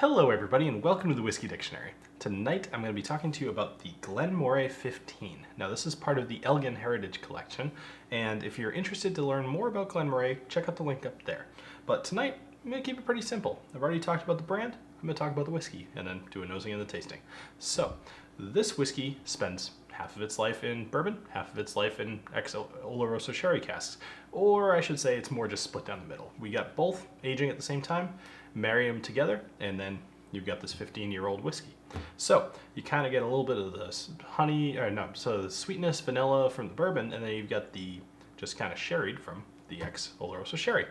Hello everybody and welcome to the Whiskey Dictionary. Tonight I'm going to be talking to you about the Glen Moray 15. Now this is part of the Elgin Heritage Collection, and if you're interested to learn more about Glen Moray, check out the link up there. But tonight I'm going to keep it pretty simple. I've already talked about the brand, I'm going to talk about the whiskey, and then do a nosing and the tasting. So this whiskey spends half of its life in bourbon, half of its life in ex-Oloroso sherry casks, or I should say it's more just split down the middle. We got both aging at the same time, marry them together, and then you've got this 15-year-old whiskey. So you kind of get a little bit of this the sweetness, vanilla from the bourbon, and then you've got the just kind of sherried from the ex-Oloroso sherry.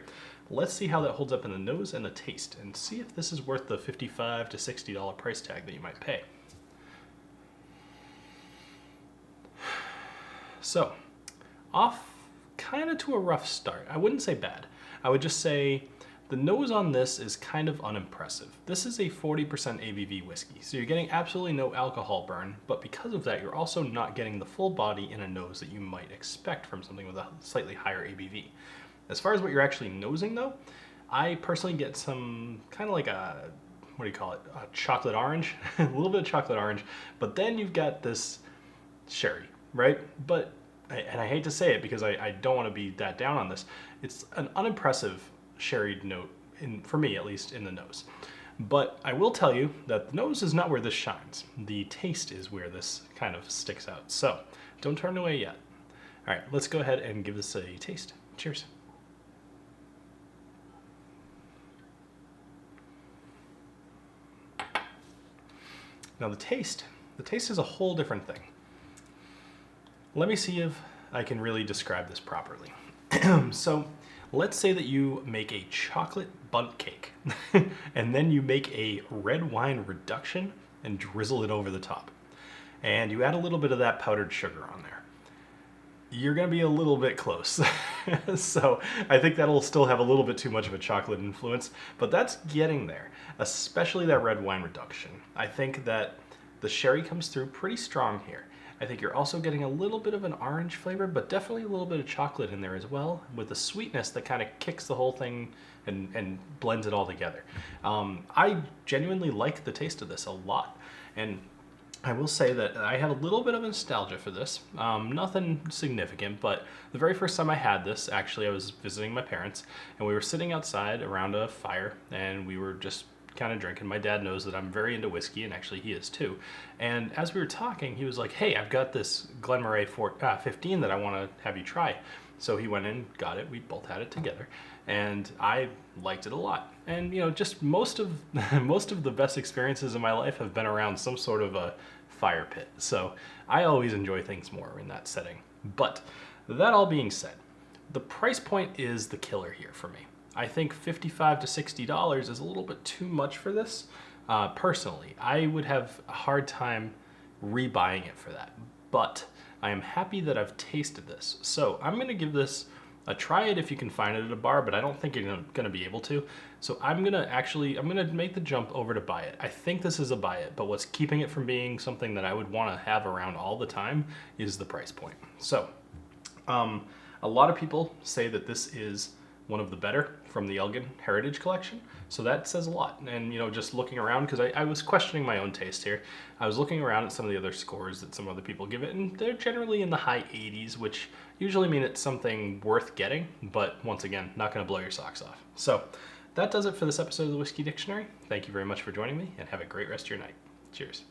Let's see how that holds up in the nose and the taste, and see if this is worth the $55 to $60 price tag that you might pay. So, off kind of to a rough start. I wouldn't say bad. I would just say the nose on this is kind of unimpressive. This is a 40% ABV whiskey, so you're getting absolutely no alcohol burn, but because of that, you're also not getting the full body in a nose that you might expect from something with a slightly higher ABV. As far as what you're actually nosing though, I personally get some kind of like a, a chocolate orange, a little bit of chocolate orange, but then you've got this sherry, right? But, and I hate to say it because I don't want to be that down on this, it's an unimpressive sherried note, for me at least, in the nose. But I will tell you that the nose is not where this shines. The taste is where this kind of sticks out. So don't turn away yet. All right, let's go ahead and give this a taste. Cheers. Now the taste is a whole different thing. Let me see if I can really describe this properly. So let's say that you make a chocolate bundt cake and then you make a red wine reduction and drizzle it over the top. And you add a little bit of that powdered sugar on there. You're gonna be a little bit close. So I think that'll still have a little bit too much of a chocolate influence, but that's getting there, especially that red wine reduction. I think that the sherry comes through pretty strong here. I think you're also getting a little bit of an orange flavor, but definitely a little bit of chocolate in there as well, with the sweetness that kind of kicks the whole thing and blends it all together. I genuinely like the taste of this a lot, and I will say that I have a little bit of nostalgia for this. Nothing significant, but the very first time I had this, actually I was visiting my parents, and we were sitting outside around a fire, and we were just kind of drinking. My dad knows that I'm very into whiskey, and actually he is too. And as we were talking, he was like, hey, I've got this Glen Moray 15 that I want to have you try. So he went and got it. We both had it together, and I liked it a lot. And you know, just most of the best experiences in my life have been around some sort of a fire pit. So I always enjoy things more in that setting. But that all being said, the price point is the killer here for me. I think $55 to $60 is a little bit too much for this. Personally, I would have a hard time rebuying it for that, but I am happy that I've tasted this. So I'm gonna give this a try it if you can find it at a bar, but I don't think you're gonna be able to. So I'm gonna make the jump over to buy it. I think this is a buy it, but what's keeping it from being something that I would wanna have around all the time is the price point. So a lot of people say that this is one of the better from the Elgin Heritage Collection. So that says a lot. And you know, just looking around, because I was questioning my own taste here, I was looking around at some of the other scores that some other people give it, and they're generally in the high 80s, which usually mean it's something worth getting, but once again, not gonna blow your socks off. So that does it for this episode of the Whiskey Dictionary. Thank you very much for joining me, and have a great rest of your night. Cheers.